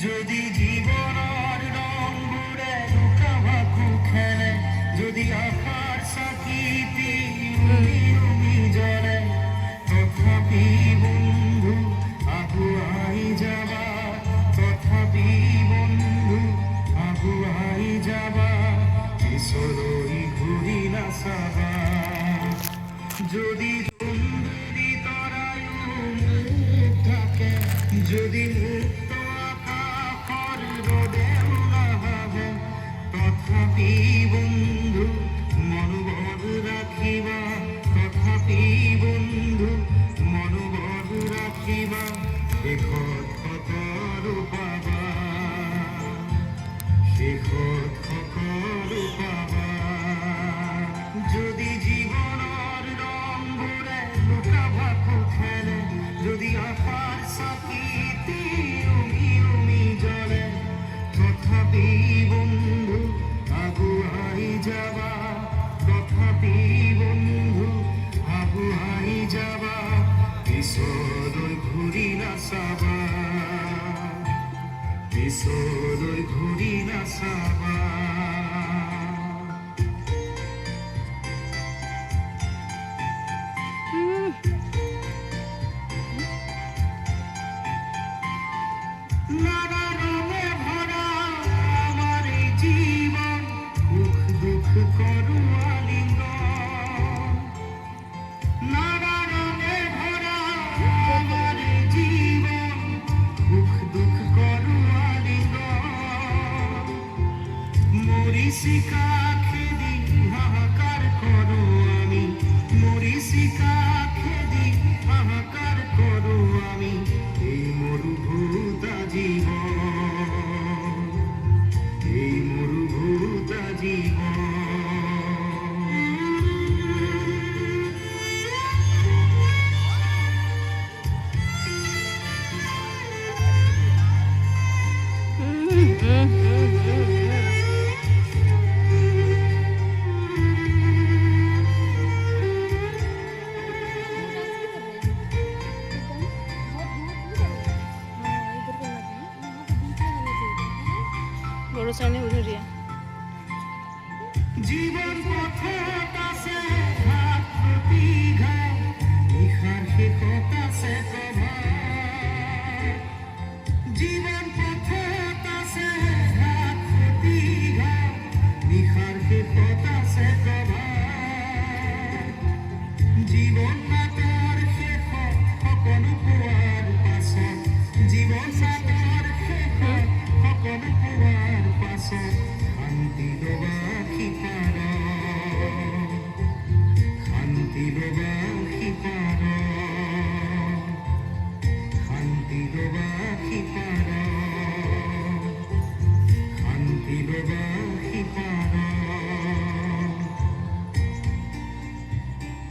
যদি জীবনের রং ঘুরে লুকাভাকু খেলে, যদি আকার সাকিতি উমি উমি জলে, তথাপি বন্ধু আগুয়াই যাবা, তথাপি বন্ধু আগুয়াই যাবা, কিশোরই ঘুরি না সাবা। যদি সুন্দরী তরায়ু মুখ থাকে, যদি মুক্ত আকাশ রোদেও না হবে, তথাপি বন্ধু মনোবল রাখিবা, তথাপি বন্ধু মনোবল রাখিবা, শেষত সকলো পাবা, শেষত সকলো পাবা। যদি জীবনের রং ঘুরে লুকাভাকু খেলে, যদি আকার সাকিতি উমি উমি জলে, তথাপি বন্ধু আগুয়াই যাবা, তথাপি বন্ধু আগুয়াই যাবা, পিছলৈ ঘূৰি নাচাবা, পিছলৈ ঘূৰি নাচাবা। নানা রঙে ভরা আমার এই জীবন, সুখ দুঃখ করু আলিঙ্গন। নানা রঙে ভরা আমার এই জীবন, সুখ দুঃখ করু আলিঙ্গন। মরীচিকা খেদি হাহাকার করু আমি, মরীচিকা খেদি হাহাকার করু আমি, এই মরুভূতা জীবন, এই মরুভূতা জীবন। বড় চাইনে উঠে জীবন পথে কাছে ঘাট প্রতি ঘাট, নিখার শেষত আছে কভা। জীবন পথে কাছে ঘাট প্রতি ঘাট, নিখার শেষত আছে কভা। জীবন নাটৰ শেষত সকলো পোৱাৰ পাছত, জীবন নাটৰ শেষত সকলো পোৱাৰ পাছত, শান্তি ল'বা